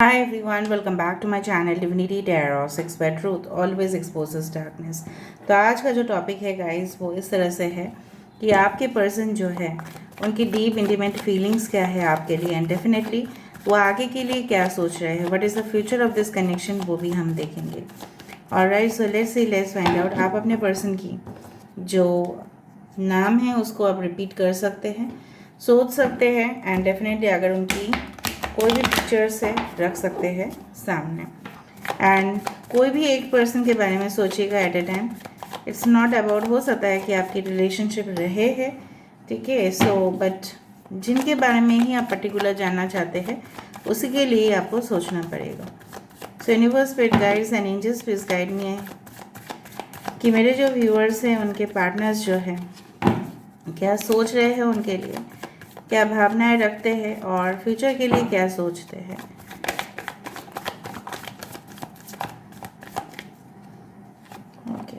Hi everyone, welcome back to my channel Divinity Tarot, Sex by Truth always exposes darkness। तो आज का जो topic है guys वो इस तरह से है कि आपके पर्सन जो है उनकी डीप इंटीमेट फीलिंग्स क्या है आपके लिए एंड डेफिनेटली वो आगे के लिए क्या सोच रहे हैं, what is the future of this connection, वो भी हम देखेंगे। Alright, so let's find out. आप अपने पर्सन की जो नाम है उसको आप रिपीट कर सकते हैं, सोच सकते हैं एंड डेफिनेटली अगर उनकी कोई भी पिक्चर्स है रख सकते हैं सामने एंड कोई भी एक पर्सन के बारे में सोचिएगा at a time. It's not about, हो सकता है कि आपकी रिलेशनशिप रहे है, ठीक है, सो बट जिनके बारे में ही आप पर्टिकुलर जानना चाहते हैं उसी के लिए आपको सोचना पड़ेगा। So universe, spirit guides and angels please guide me कि मेरे जो व्यूअर्स हैं उनके पार्टनर्स जो हैं क्या सोच रहे हैं उनके लिए, क्या भावनाएं रखते हैं और फ्यूचर के लिए क्या सोचते हैं। Okay,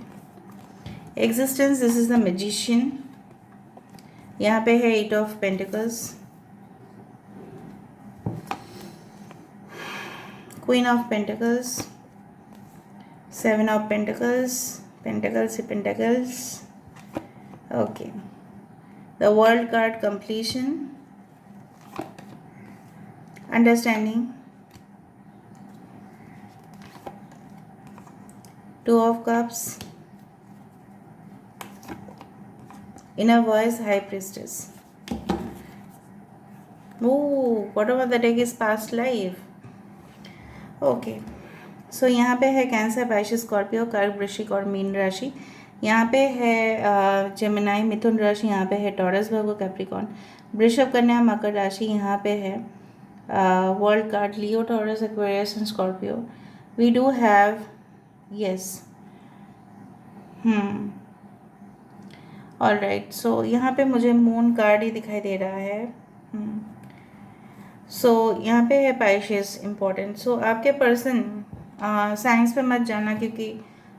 existence, this is the magician. यहाँ पे है 8 of pentacles, queen of pentacles, 7 of pentacles, pentacles. Okay, the world card, completion, understanding, 2 of cups, inner voice, high priestess. Oh, whatever the deck is past life. Okay, सो यहाँ पे है cancer, Pisces, Scorpio, कर्क, वृश्चिक और mean राशि। यहाँ पे है जेमिनाई, मिथुन राशि। यहाँ पे है टॉरस, वर्गो, कैप्रिकॉर्न, वृषभ, कन्या, मकर राशि। यहाँ पे है world card, Leo, Taurus, Aquarius and Scorpio. We do have yes alright, so यहाँ पे मुझे मून कार्ड ही दिखाई दे रहा है। सो यहाँ पे है पाइसेस, इम्पोर्टेंट। सो आपके पर्सन, साइंस पे मत जाना क्योंकि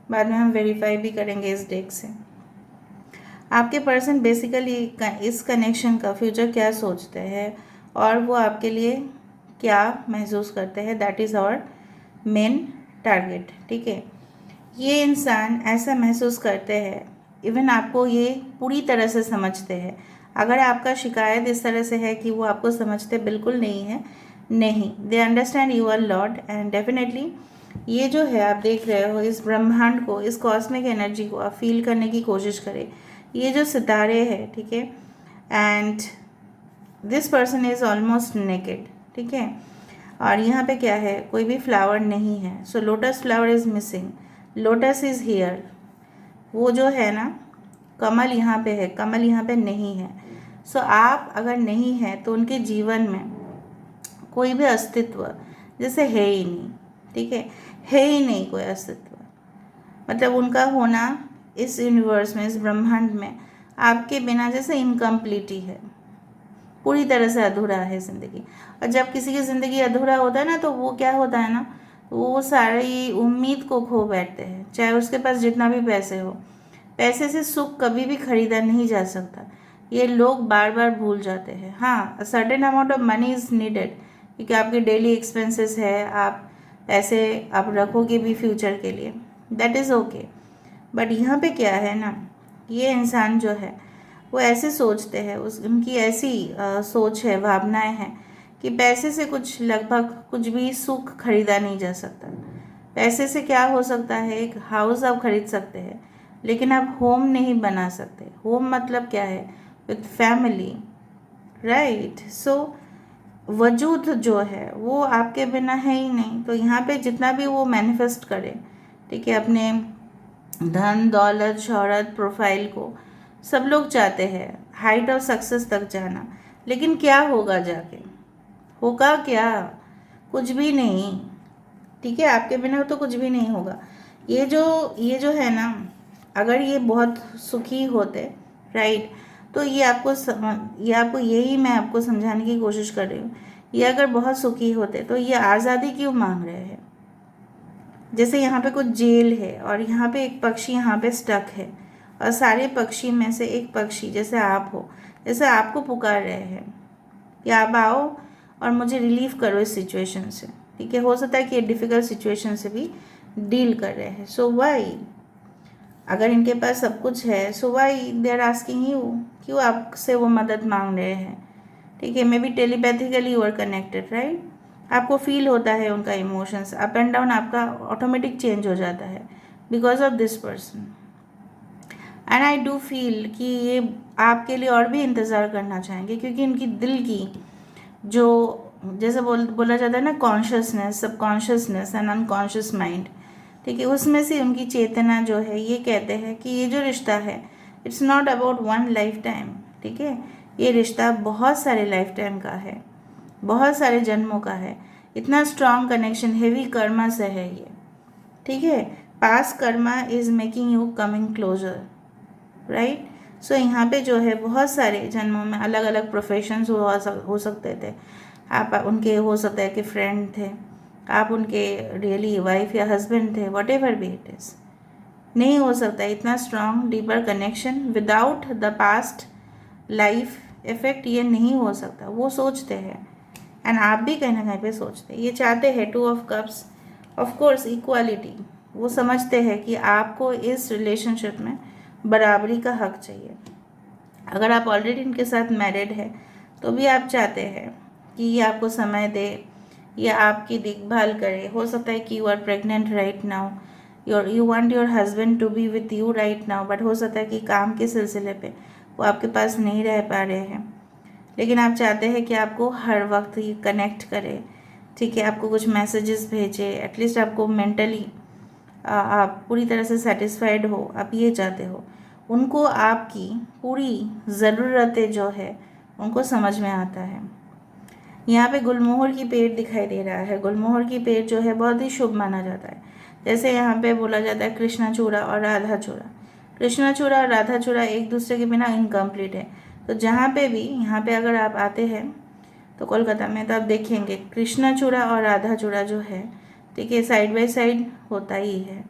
बाद में हम वेरीफाई भी करेंगे इस डेक से। आपके पर्सन बेसिकली इस कनेक्शन का फ्यूचर क्या सोचते हैं और वो आपके लिए क्या महसूस करते हैं, that is our main target, ठीक है। ये इंसान ऐसा महसूस करते हैं, इवन आपको ये पूरी तरह से समझते हैं। अगर आपका शिकायत इस तरह से है कि वो आपको समझते बिल्कुल नहीं है, नहीं, they understand you are lord and definitely ये जो है आप देख रहे हो इस ब्रह्मांड को, इस कॉस्मिक एनर्जी को आप फील करने की कोशिश करें। ये जो सितारे हैं, ठीक है, and this person is almost naked, ठीक है, और यहाँ पे क्या है, कोई भी फ्लावर नहीं है। So lotus flower is missing, lotus is here. वो जो है ना कमल यहाँ पे है, कमल यहाँ पे नहीं है। सो आप अगर नहीं है तो उनके जीवन में कोई भी अस्तित्व जैसे है ही नहीं, ठीक है ही नहीं कोई अस्तित्व। मतलब उनका होना इस यूनिवर्स में, इस ब्रह्मांड में आपके बिना जैसे इनकम्प्लीट ही है, पूरी तरह से अधूरा है ज़िंदगी। और जब किसी की ज़िंदगी अधूरा होता है ना तो वो क्या होता है ना, वो सारी उम्मीद को खो बैठते हैं, चाहे उसके पास जितना भी पैसे हो। पैसे से सुख कभी भी खरीदा नहीं जा सकता, ये लोग बार बार भूल जाते हैं। हाँ, certain amount of money is needed क्योंकि आपके डेली एक्सपेंसेस है, आप पैसे आप रखोगे भी फ्यूचर के लिए, दैट इज़ ओके। बट यहाँ पे क्या है ना, ये इंसान जो है वो ऐसे सोचते हैं, उनकी ऐसी सोच है, भावनाएं हैं कि पैसे से कुछ लगभग कुछ भी सुख खरीदा नहीं जा सकता। पैसे से क्या हो सकता है, एक हाउस आप खरीद सकते हैं लेकिन आप होम नहीं बना सकते। होम मतलब क्या है, विथ फैमिली, राइट। सो वजूद जो है वो आपके बिना है ही नहीं। तो यहाँ पे जितना भी वो मैनिफेस्ट करे, ठीक है, अपने धन दौलत शोहरत प्रोफाइल को सब लोग चाहते हैं, हाइट ऑफ सक्सेस तक जाना, लेकिन क्या होगा जाके, होगा क्या, कुछ भी नहीं, ठीक है, आपके बिना तो कुछ भी नहीं होगा। ये जो है ना, अगर ये बहुत सुखी होते, राइट, तो ये आपको यही मैं आपको समझाने की कोशिश कर रही हूँ। ये अगर बहुत सुखी होते तो ये आज़ादी क्यों मांग रहे हैं। जैसे यहाँ पे कुछ जेल है और यहाँ पे एक पक्षी यहाँ पे स्टक है और सारे पक्षी में से एक पक्षी जैसे आप हो, जैसे आपको पुकार रहे हैं कि आप आओ और मुझे रिलीव करो इस सिचुएशन से। ठीक है, हो सकता है कि ये डिफ़िकल्ट सिचुएशन से भी डील कर रहे हैं। सो वाई, अगर इनके पास सब कुछ है, so why they are asking you, क्यों आपसे वो मदद मांग रहे हैं? ठीक है, maybe telepathically you are connected, right? आपको फील होता है उनका इमोशंस, अप एंड डाउन आपका ऑटोमेटिक चेंज हो जाता है because of this person. And I do feel कि ये आपके लिए और भी इंतज़ार करना चाहेंगे, क्योंकि उनकी दिल की जो, जैसे बोला जाता है ना, consciousness, subconsciousness and unconscious mind, ठीक है, उसमें से उनकी चेतना जो है ये कहते हैं कि ये जो रिश्ता है, it's not about one life time. ठीक है, ये रिश्ता बहुत सारे लाइफ टाइम का है, बहुत सारे जन्मों का है। इतना स्ट्रॉन्ग कनेक्शन हेवी कर्मा से है ये। ठीक है, past karma is making you coming closer, right? So यहाँ पे जो है बहुत सारे जन्मों में अलग अलग प्रोफेशंस हो सकते थे। आप उनके, हो सकता है कि फ्रेंड थे, आप उनके रियली वाइफ या हस्बैंड थे, what ever be it is. नहीं हो सकता इतना strong deeper connection without the past life effect, ये नहीं हो सकता। वो सोचते हैं, एंड आप भी कहीं ना कहीं पे सोचते हैं, ये चाहते हैं 2 of cups, of course equality. वो समझते हैं कि आपको इस रिलेशनशिप में बराबरी का हक चाहिए। अगर आप ऑलरेडी इनके साथ मैरिड है तो भी आप चाहते हैं कि ये आपको समय दे या आपकी देखभाल करे। हो सकता है कि you are pregnant right now, you want your husband to be with you right now, but हो सकता है कि काम के सिलसिले पे वो आपके पास नहीं रह पा रहे हैं, लेकिन आप चाहते हैं कि आपको हर वक्त ये कनेक्ट करे। ठीक है, आपको कुछ मैसेजेस भेजे, एटलीस्ट आपको मेंटली आप पूरी तरह से सेटिस्फाइड हो, आप ये चाहते हो। उनको आपकी पूरी ज़रूरतें जो है उनको समझ में आता है। यहाँ पे गुलमोहर की पेड़ दिखाई दे रहा है। गुलमोहर की पेड़ जो है बहुत ही शुभ माना जाता है। जैसे यहाँ पे बोला जाता है कृष्णचूड़ा और राधाचूड़ा, कृष्णचूड़ा और राधाचूड़ा एक दूसरे के बिना इनकम्प्लीट है। तो जहाँ पे भी, यहाँ पे अगर आप आते हैं तो कोलकाता में, तो आप देखेंगे कृष्णचूड़ा और राधाचूड़ा जो है, ठीक है, साइड बाय साइड होता ही है।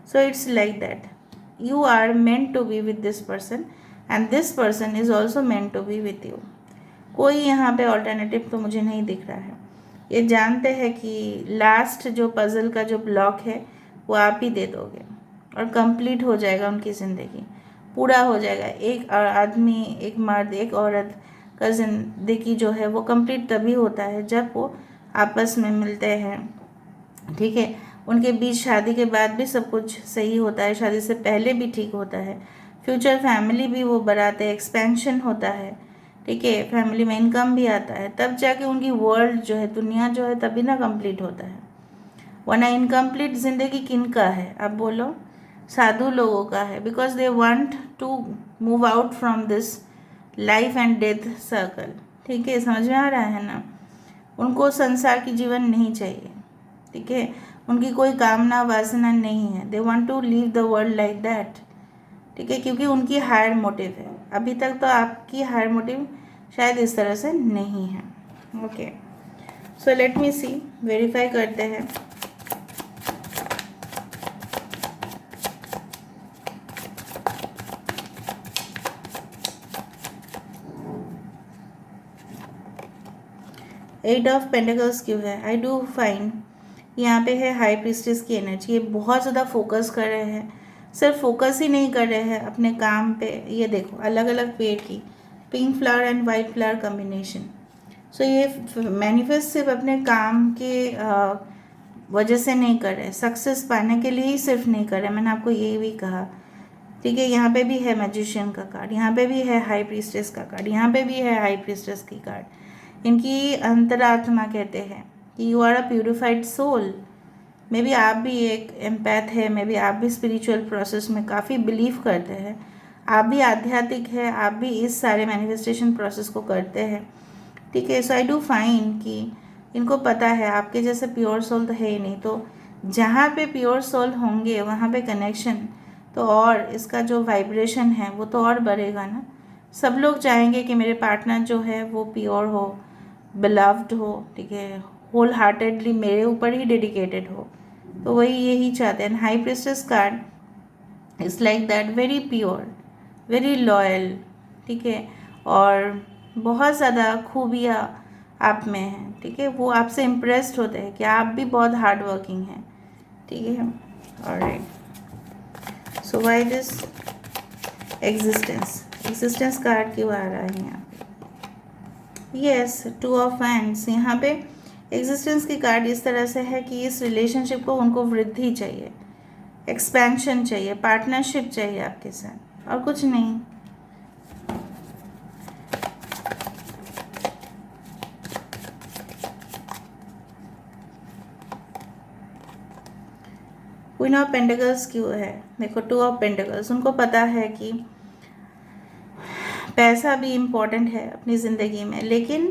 So it's like that you are meant to be with this person and this person is also meant to be with you। कोई यहाँ पे ऑल्टरनेटिव तो मुझे नहीं दिख रहा है। ये जानते हैं कि लास्ट जो पज़ल का जो ब्लॉक है वो आप ही दे दोगे और कंप्लीट हो जाएगा उनकी ज़िंदगी, पूरा हो जाएगा। एक आदमी, एक मर्द, एक औरत का ज़िंदगी जो है वो कंप्लीट तभी होता है जब वो आपस में मिलते हैं। ठीक है, उनके बीच शादी के बाद भी सब कुछ सही होता है, शादी से पहले भी ठीक होता है, फ्यूचर फैमिली भी वो बनाते हैं, एक्सपेंशन होता है। ठीक है, फैमिली में इनकम भी आता है, तब जाके उनकी वर्ल्ड जो है, दुनिया जो है, तभी ना कंप्लीट होता है। वरना इनकम्प्लीट ज़िंदगी किनका है आप बोलो? साधु लोगों का है, because they want to move out from this life and death circle. ठीक है, समझ में आ रहा है ना? उनको संसार की जीवन नहीं चाहिए। ठीक है, उनकी कोई कामना वासना नहीं है, they want to leave the world like that. ठीक है, क्योंकि उनकी हायर मोटिव है। अभी तक तो आपकी हायर मोटिव शायद इस तरह से नहीं है। ओके, सो लेट मी सी, वेरीफाई करते हैं। एट ऑफ पेंटिकल्स क्यों है? आई डू फाइंड यहाँ पे है हाई प्रीस्टेस की एनर्जी। ये बहुत ज़्यादा फोकस कर रहे हैं, सिर्फ फोकस ही नहीं कर रहे हैं अपने काम पे। ये देखो अलग अलग पेड़ की pink flower and white flower combination. So ये मैनिफेस्ट सिर्फ अपने काम के वजह से नहीं कर रहे, सक्सेस पाने के लिए ही सिर्फ नहीं कर रहे। मैंने आपको ये भी कहा। ठीक है, यहाँ पे भी है मैजिशियन का कार्ड, यहाँ पे भी है हाई प्रीस्टेस का कार्ड, यहाँ पे भी है हाई प्रीस्टेस की कार्ड। इनकी अंतरात्मा कहते हैं कि you are a purified soul. Maybe आप भी एक एम्पैथ है, मे बी आप भी स्पिरिचुअल प्रोसेस में काफ़ी बिलीव करते हैं, आप भी आध्यात्मिक है, आप भी इस सारे मैनिफेस्टेशन प्रोसेस को करते हैं। ठीक है, सो आई डू फाइन कि इनको पता है आपके जैसे प्योर सोल तो है ही नहीं। तो जहाँ पे प्योर सोल होंगे वहाँ पे कनेक्शन तो, और इसका जो वाइब्रेशन है वो तो और बढ़ेगा ना। सब लोग चाहेंगे कि मेरे पार्टनर जो है वो प्योर हो, बिलव्ड हो, ठीक है, होल हार्टेडली मेरे ऊपर ही डेडिकेटेड हो। तो वही यही चाहते हैं। High priestess card is like that, very pure, very loyal. ठीक है, और बहुत ज़्यादा खूबियाँ आप में है, ठीक है। वो आपसे इम्प्रेस्ड होते हैं कि आप भी बहुत हार्ड वर्किंग हैं, ठीक है। Alright, so why this existence card क्यों आ रहा है यहाँ पे? Yes, 2 of hands. यहाँ पे एग्जिस्टेंस की कार्ड इस तरह से है कि इस रिलेशनशिप को उनको वृद्धि चाहिए, एक्सपेंशन चाहिए, पार्टनरशिप चाहिए आपके साथ, और कुछ नहीं। क्वीन ऑफ पेंटिकल्स क्यों है? देखो, 2 ऑफ पेंटिकल्स, उनको पता है कि पैसा भी इम्पोर्टेंट है अपनी ज़िंदगी में, लेकिन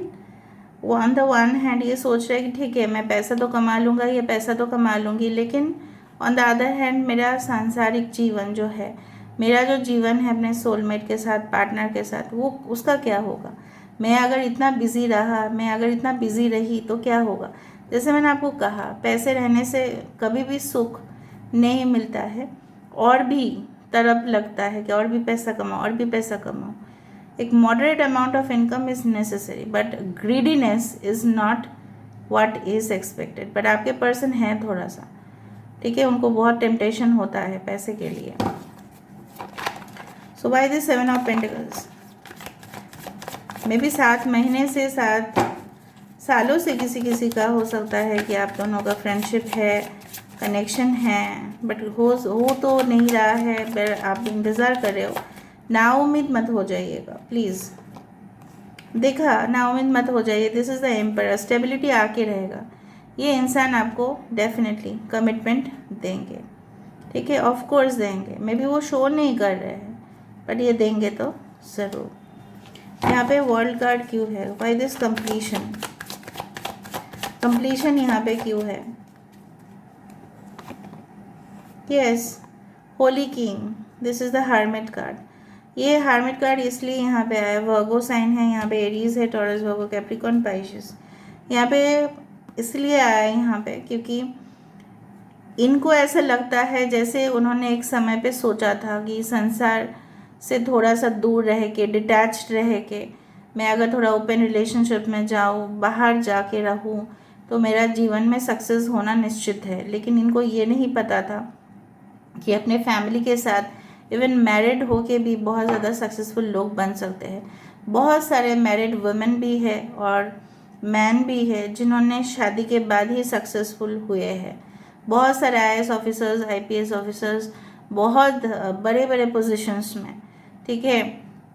वो ऑन द वन हैंड ये सोच रहे हैं कि ठीक है, मैं पैसा तो कमा लूँगा, ये पैसा तो कमा लूँगी, लेकिन ऑन द अदर हैंड मेरा सांसारिक जीवन जो है, मेरा जो जीवन है अपने सोलमेट के साथ, पार्टनर के साथ, वो उसका क्या होगा? मैं अगर इतना बिज़ी रहा, मैं अगर इतना बिज़ी रही तो क्या होगा? जैसे मैंने आपको कहा, पैसे रहने से कभी भी सुख नहीं मिलता है, और भी तरफ लगता है कि और भी पैसा कमाओ, और भी पैसा कमाओ। एक moderate amount of income is necessary, but greediness is not what is expected. But आपके पर्सन है थोड़ा सा, ठीक है, उनको बहुत टेम्पटेशन होता है पैसे के लिए। So why this 7 of pentacles? May be 7 महीने से 7 सालों से किसी का हो सकता है कि आप दोनों का फ्रेंडशिप है, कनेक्शन है, बट हो तो नहीं रहा है, पर आप इंतज़ार कर रहे हो। नाउम्मीद मत हो जाइएगा प्लीज़, देखा, नाउम्मीद मत हो जाइए। This is the emperor, stability आके रहेगा। ये इंसान आपको डेफिनेटली कमिटमेंट देंगे, ठीक है, ऑफ कोर्स देंगे। मे बी वो शो नहीं कर रहे हैं, बट ये देंगे तो ज़रूर। यहाँ पे वर्ल्ड कार्ड क्यों है? Why this completion? कंप्लीशन यहाँ पे क्यों है? Yes, Holi king, this is the hermit card. ये हार्मिट कार्ड इसलिए यहाँ पे आया, वर्गो साइन है यहाँ पे, एरीज है, टॉरस, वर्गो, कैप्रिकॉर्न, पाइसेस। यहाँ पे इसलिए आया है यहाँ पे क्योंकि इनको ऐसा लगता है जैसे उन्होंने एक समय पे सोचा था कि संसार से थोड़ा सा दूर रह के, डिटैच्ड रह के, मैं अगर थोड़ा ओपन रिलेशनशिप में जाऊँ, बाहर जाके रहूँ, तो मेरा जीवन में सक्सेस होना निश्चित है। लेकिन इनको ये नहीं पता था कि अपने फैमिली के साथ इवन मैरिड होके भी बहुत ज़्यादा सक्सेसफुल लोग बन सकते हैं। बहुत सारे मैरिड वुमेन भी है और मैन भी है जिन्होंने शादी के बाद ही सक्सेसफुल हुए हैं। बहुत सारे IAS ऑफिसर्स, IPS ऑफिसर्स, बहुत बड़े बड़े पोजीशंस में, ठीक है।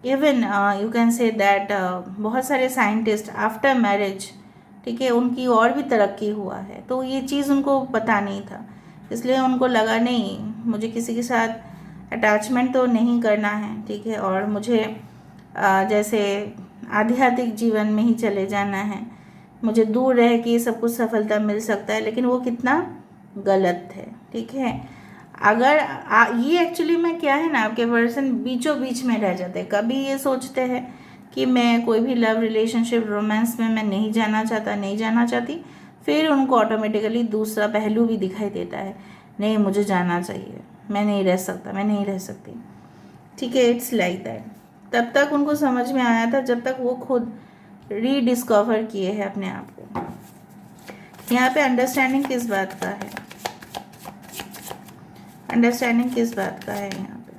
Even you can say that बहुत सारे साइंटिस्ट आफ्टर मैरिज, ठीक है, उनकी और भी तरक्की हुआ है। तो ये चीज़ उनको पता नहीं था, इसलिए उनको लगा नहीं, मुझे किसी के साथ अटैचमेंट तो नहीं करना है, ठीक है, और मुझे जैसे आध्यात्मिक जीवन में ही चले जाना है, मुझे दूर रह के सब कुछ सफलता मिल सकता है। लेकिन वो कितना गलत है, ठीक है। अगर ये एक्चुअली में क्या है ना, आपके पर्सन बीचों बीच में रह जाते हैं। कभी ये सोचते हैं कि मैं कोई भी लव रिलेशनशिप, रोमांस में मैं नहीं जाना चाहता, नहीं जाना चाहती, फिर उनको ऑटोमेटिकली दूसरा पहलू भी दिखाई देता है, नहीं मुझे जाना चाहिए, मैं नहीं रह सकता, मैं नहीं रह सकती, ठीक है। It's like that. तब तक उनको समझ में आया था जब तक वो खुद रीडिस्कवर किए हैं अपने आप को। यहाँ पे अंडरस्टैंडिंग किस बात का है? अंडरस्टैंडिंग किस बात का है यहाँ पे?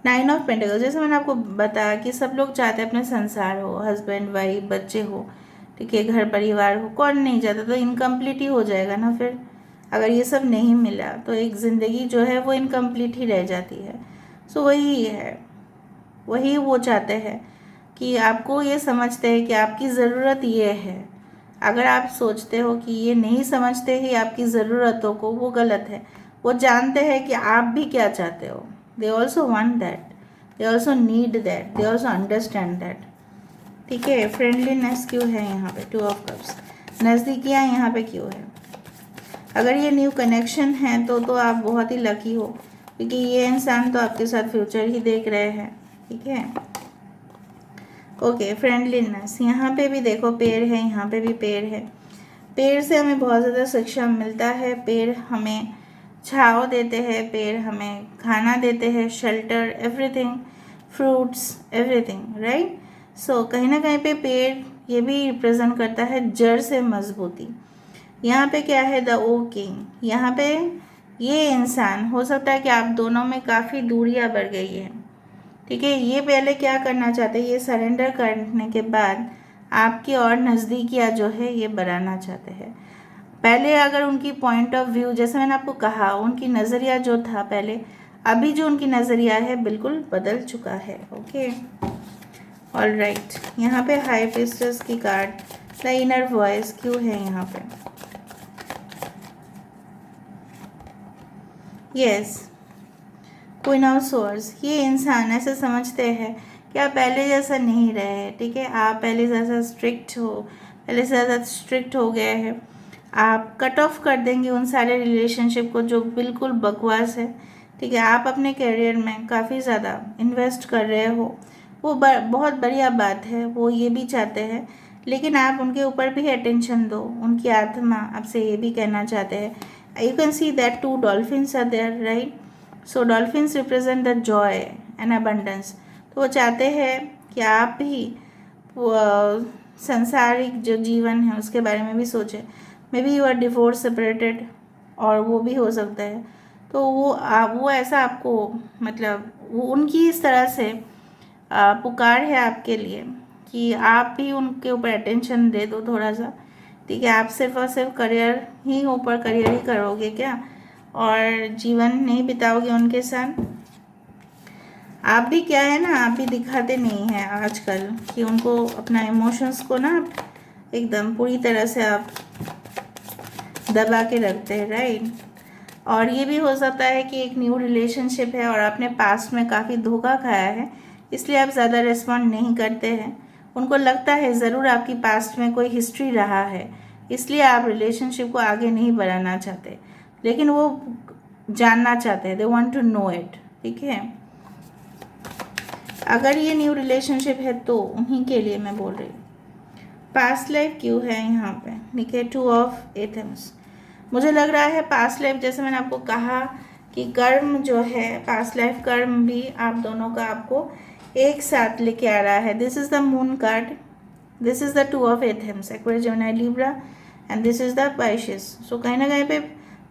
Nine of pentacles. जैसे मैंने आपको बताया कि सब लोग चाहते हैं अपने संसार हो, हस्बैंड वाइफ, बच्चे हो, ठीक है, घर परिवार हो, कौन नहीं चाहता? तो इनकम्प्लीट ही हो जाएगा ना फिर। अगर ये सब नहीं मिला तो एक ज़िंदगी जो है वो इनकम्प्लीट ही रह जाती है। सो वही है, वही वो चाहते हैं कि आपको ये समझते हैं कि आपकी ज़रूरत ये है। अगर आप सोचते हो कि ये नहीं समझते ही आपकी ज़रूरतों को, वो गलत है। वो जानते हैं कि आप भी क्या चाहते हो। They also want that, they also need that, they also understand that, ठीक है। फ्रेंडलीनेस क्यों है यहाँ पे? 2 ऑफ कप्स। नज़दीकियाँ यहाँ पे क्यों है? अगर ये न्यू कनेक्शन है तो आप बहुत ही लकी हो, क्योंकि ये इंसान तो आपके साथ फ्यूचर ही देख रहे हैं, ठीक है। ओके, फ्रेंडलीनेस यहाँ पे भी देखो, पेड़ है, यहाँ पे भी पेड़ है। पेड़ से हमें बहुत ज़्यादा शिक्षा मिलता है। पेड़ हमें छाँव देते हैं, पेड़ हमें खाना देते हैं, shelter, everything. Fruits, everything, right. So कहीं ना कहीं पे पेड़ ये भी रिप्रेजेंट करता है जड़ से मजबूती। यहाँ पे क्या है, द ओ किंग। यहाँ पे ये इंसान, हो सकता है कि आप दोनों में काफ़ी दूरियां बढ़ गई है, ठीक है। ये पहले क्या करना चाहते हैं, ये सरेंडर करने के बाद आपकी और नज़दीकियाँ जो है ये बढ़ाना चाहते हैं। पहले अगर उनकी पॉइंट ऑफ व्यू, जैसे मैंने आपको कहा, उनकी नज़रिया जो था पहले, अभी जो उनकी नज़रिया है बिल्कुल बदल चुका है। Okay, all right. यहाँ पे हाई प्रीस्टेस की कार्ड, द इनर वॉइस क्यों है यहाँ पे? Yes, queen of source. ये इंसान ऐसे समझते हैं कि आप पहले जैसा नहीं रहे, ठीक है। आप पहले जैसा स्ट्रिक्ट हो, पहले से ज़्यादा स्ट्रिक्ट हो गए हैं। आप कट ऑफ कर देंगे उन सारे रिलेशनशिप को जो बिल्कुल बकवास है, ठीक है। आप अपने करियर में काफ़ी ज़्यादा इन्वेस्ट कर रहे हो, वो बहुत बढ़िया बात है, वो ये भी चाहते हैं, लेकिन आप उनके ऊपर भी अटेंशन दो। उनकी आत्मा आपसे ये भी कहना चाहते हैं। You can see that 2 dolphins are there, right. So dolphins represent the joy and abundance. तो वो चाहते हैं कि आप भी संसारिक जो जीवन है उसके बारे में भी सोचें। Maybe you are divorce, separated, और वो भी हो सकता है। तो वो ऐसा आपको, मतलब वो उनकी इस तरह से पुकार है आपके लिए कि आप भी उनके ऊपर अटेंशन दे दो थोड़ा सा, ठीक है। आप सिर्फ और सिर्फ करियर ही ऊपर करियर ही करोगे क्या, और जीवन नहीं बिताओगे उनके साथ? आप भी क्या है ना, आप भी दिखाते नहीं हैं आजकल कि उनको अपना इमोशंस को ना एकदम पूरी तरह से आप दबा के रखते हैं, राइट। और ये भी हो सकता है कि एक न्यू रिलेशनशिप है और आपने पास्ट में काफ़ी धोखा खाया है, इसलिए आप ज़्यादा रिस्पॉन्ड नहीं करते हैं। उनको लगता है ज़रूर आपकी पास्ट में कोई हिस्ट्री रहा है, इसलिए आप रिलेशनशिप को आगे नहीं बढ़ाना चाहते, लेकिन वो जानना चाहते हैं, they want to know it, ठीक है। अगर ये न्यू रिलेशनशिप है तो उन्हीं के लिए मैं बोल रही हूँ। पास्ट लाइफ क्यों है यहाँ पे, ठीक है, 2 ऑफ एथम्स। मुझे लग रहा है पास्ट लाइफ, जैसे मैंने आपको कहा कि कर्म जो है, पास्ट लाइफ कर्म भी आप दोनों का आपको एक साथ लेके आ रहा है। This is the moon card, this is the 2 of एथम्स, Aquarius, Gemini, Libra, and this is the Pisces. So कहीं ना कहीं पे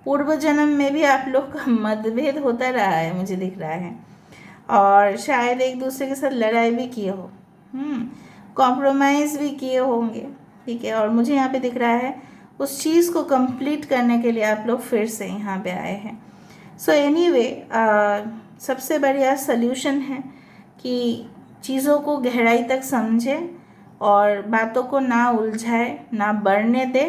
पूर्व जन्म में भी आप लोग का मतभेद होता रहा है, मुझे दिख रहा है, और शायद एक दूसरे के साथ लड़ाई भी किए हो, कॉम्प्रोमाइज़ भी किए होंगे, ठीक है। और मुझे यहाँ पे दिख रहा है उस चीज़ को कंप्लीट करने के लिए आप लोग फिर से यहाँ पे आए हैं। सो एनीवे, सबसे बढ़िया सल्यूशन है कि चीज़ों को गहराई तक समझें और बातों को ना उलझाए, ना बढ़ने दे।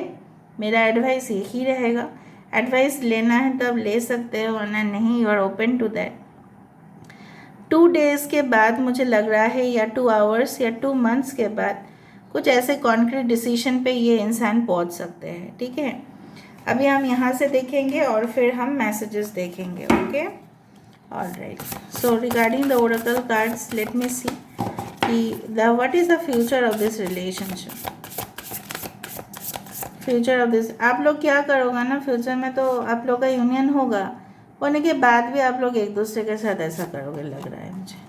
मेरा एडवाइस यही रहेगा। एडवाइस लेना है तब ले सकते हो, वरना नहीं, you are open to that. 2 days के बाद मुझे लग रहा है, या 2 आवर्स या 2 मंथ्स के बाद कुछ ऐसे कॉन्क्रीट डिसीजन पे ये इंसान पहुंच सकते हैं, ठीक है। अभी हम यहाँ से देखेंगे और फिर हम मैसेजेस देखेंगे, okay, alright. So regarding the oracle cards, let me see कि what is the future of this relationship. Future of this, आप लोग क्या करोगे ना फ्यूचर में, तो आप लोग का यूनियन होगा, होने के बाद भी आप लोग एक दूसरे के साथ ऐसा करोगे लग रहा है मुझे।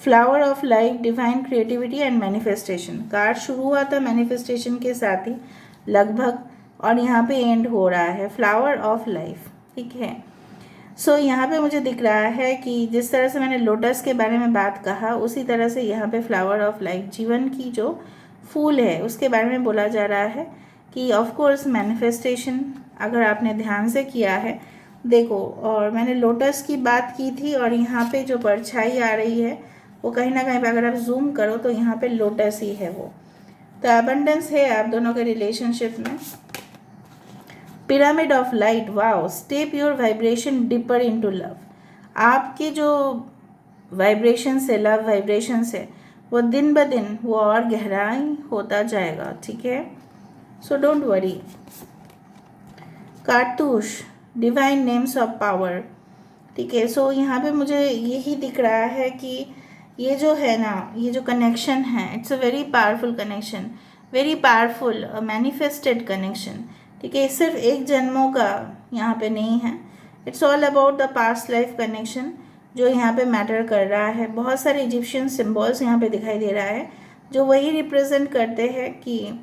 Flower of life, divine creativity and manifestation. Card शुरू हुआ था मैनिफेस्टेशन के साथ ही लगभग, और यहाँ पे एंड हो रहा है फ्लावर ऑफ लाइफ, ठीक है। सो यहाँ पे मुझे दिख रहा है कि जिस तरह से मैंने लोटस के बारे में बात कहा, उसी तरह से यहाँ पे फ्लावर ऑफ लाइफ, जीवन की जो फूल है उसके बारे में बोला जा रहा है कि ऑफ कोर्स मैनिफेस्टेशन अगर आपने ध्यान से किया है, देखो, और मैंने लोटस की बात की थी, और यहाँ पे जो परछाई आ रही है वो कहीं ना कहीं पे अगर आप जूम करो तो यहाँ पे लोटस ही है वो। तो अबंडेंस है आप दोनों के रिलेशनशिप में। Pyramid of light, wow, step your vibration deeper into love. आपके जो वाइब्रेशन से, लव वाइब्रेशन से, वो दिन ब दिन वो और गहराई होता जाएगा, ठीक है। So don't worry. कारतूस, डिवाइन नेम्स ऑफ पावर, ठीक है। सो यहाँ पे मुझे यही दिख रहा है कि ये जो है ना, ये जो कनेक्शन है, it's a very powerful connection, very powerful manifested connection, ठीक है। सिर्फ एक जन्मों का यहाँ पे नहीं है, it's all about the past life connection, जो यहाँ पे मैटर कर रहा है। बहुत सारे इजिप्शियन सिंबल्स यहाँ पे दिखाई दे रहा है जो वही रिप्रेजेंट करते हैं कि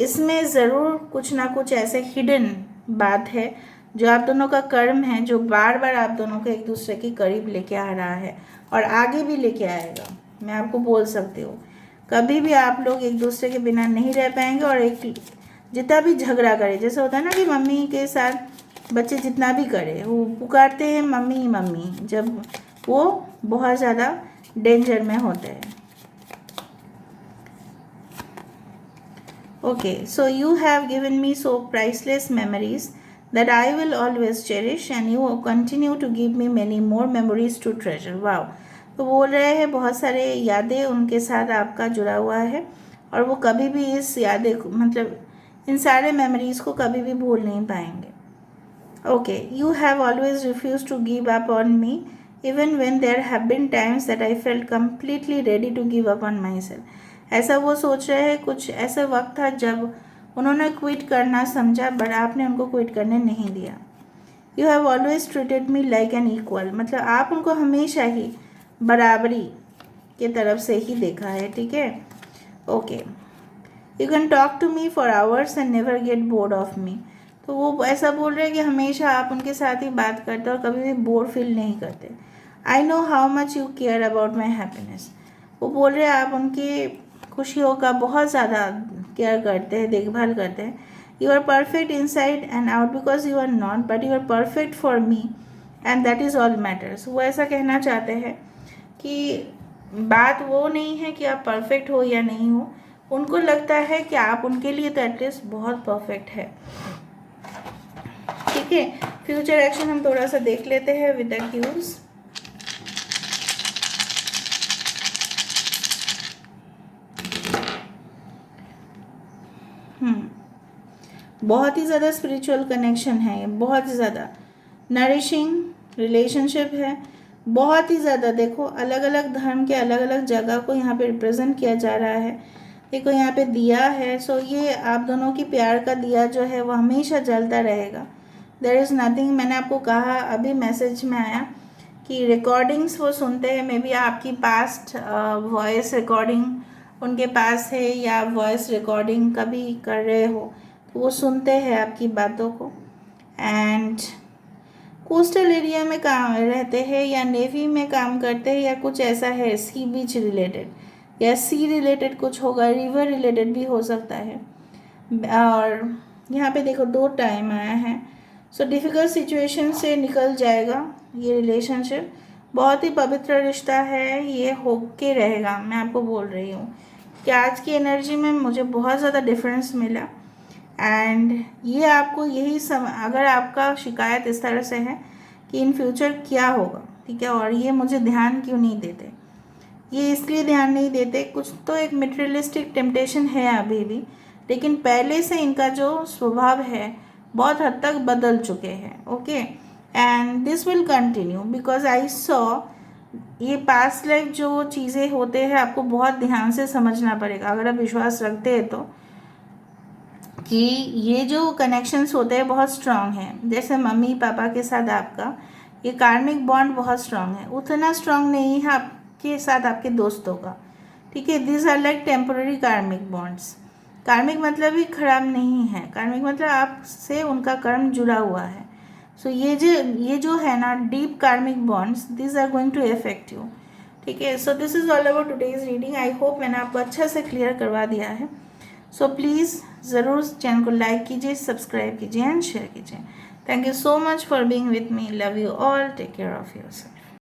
इसमें ज़रूर कुछ ना कुछ ऐसे हिडन बात है जो आप दोनों का कर्म है, जो बार बार आप दोनों को एक दूसरे के करीब लेके आ रहा है और आगे भी लेके आएगा। मैं आपको बोल सकती हूँ, कभी भी आप लोग एक दूसरे के बिना नहीं रह पाएंगे। और एक जितना भी झगड़ा करे, जैसे होता है ना कि मम्मी के साथ बच्चे जितना भी करे, वो पुकारते हैं मम्मी मम्मी, जब वो बहुत ज़्यादा डेंजर में होते हैं। Okay, so you have given me so priceless memories that I will always cherish, and you continue to give me many more memories to treasure. Wow! तो बोल रहे हैं बहुत सारे यादें उनके साथ आपका जुड़ा हुआ है और वो कभी भी इस यादें को, मतलब इन सारे मेमोरीज को कभी भी भूल नहीं पाएंगे। Okay, you have always refused to give up on me even when there have been times that I felt completely ready to give up on myself. ऐसा वो सोच रहे हैं, कुछ ऐसा वक्त था जब उन्होंने क्विट करना समझा, बट आपने उनको क्विट करने नहीं दिया। You have always treated me like an equal, मतलब आप उनको हमेशा ही बराबरी के तरफ से ही देखा है, ठीक है। Okay, you can talk to me for hours and never get bored of me. तो वो ऐसा बोल रहे हैं कि हमेशा आप उनके साथ ही बात करते और कभी भी बोर फील नहीं करते। I know how much you care about my happiness. वो बोल रहे हैं आप उनकी खुशियों का बहुत ज़्यादा केयर करते हैं, देखभाल करते हैं। You are perfect inside and out because you are not, but you are perfect for me and that is all matters. वो ऐसा कहना चाहते हैं कि बात वो नहीं है कि आप परफेक्ट हो या नहीं हो, उनको लगता है कि आप उनके लिए तो एटलीस्ट बहुत परफेक्ट है, ठीक है। फ्यूचर एक्शन हम थोड़ा सा देख लेते हैं विद द क्यूज। बहुत ही ज़्यादा स्पिरिचुअल कनेक्शन है, बहुत ही ज़्यादा नरिशिंग रिलेशनशिप है, बहुत ही ज़्यादा। देखो अलग अलग धर्म के अलग अलग जगह को यहाँ पे रिप्रेजेंट किया जा रहा है। देखो यहाँ पे दिया है, सो ये आप दोनों की प्यार का दिया जो है वो हमेशा जलता रहेगा। देयर इज़ नथिंग, मैंने आपको कहा अभी मैसेज में आया कि रिकॉर्डिंग्स वो सुनते हैं, मे बी आपकी पास्ट वॉइस रिकॉर्डिंग उनके पास है या वॉइस रिकॉर्डिंग कभी कर रहे हो तो वो सुनते हैं आपकी बातों को। एंड कोस्टल एरिया में काम रहते हैं या नेवी में काम करते हैं या कुछ ऐसा है, सी बीच रिलेटेड या सी रिलेटेड कुछ होगा, रिवर रिलेटेड भी हो सकता है। और यहाँ पे देखो 2 टाइम आया है, सो डिफ़िकल्ट सिचुएशन से निकल जाएगा ये रिलेशनशिप। बहुत ही पवित्र रिश्ता है, ये होके रहेगा। मैं आपको बोल रही हूँ कि आज की एनर्जी में मुझे बहुत ज़्यादा डिफरेंस मिला। एंड ये आपको यही अगर आपका शिकायत इस तरह से है कि इन फ्यूचर क्या होगा, ठीक है, और ये मुझे ध्यान क्यों नहीं देते, ये इसलिए ध्यान नहीं देते, कुछ तो एक मटेरियलिस्टिक टेम्पटेशन है अभी भी, लेकिन पहले से इनका जो स्वभाव है बहुत हद तक बदल चुके हैं। Okay, and this will continue because I saw ये पास्ट लाइफ जो चीज़ें होते हैं आपको बहुत ध्यान से समझना पड़ेगा अगर आप विश्वास रखते हैं तो, कि ये जो कनेक्शंस होते हैं बहुत स्ट्रांग हैं। जैसे मम्मी पापा के साथ आपका ये कार्मिक बॉन्ड बहुत स्ट्रांग है, उतना स्ट्रांग नहीं है आपके साथ आपके दोस्तों का, ठीक है। दिस आर लाइक टेम्पोररी कार्मिक बॉन्ड्स। कार्मिक मतलब ही खराब नहीं है, कार्मिक मतलब आपसे उनका कर्म जुड़ा हुआ है। सो ये जो है ना deep karmic bonds, this are going to affect you, ठीक है। So this is all about today's reading. I hope मैंने आपको अच्छा से क्लियर करवा दिया है। सो प्लीज़ ज़रूर चैनल को लाइक कीजिए, सब्सक्राइब कीजिए एंड शेयर कीजिए। Thank you so much for being with me. Love you all, take care of yourself.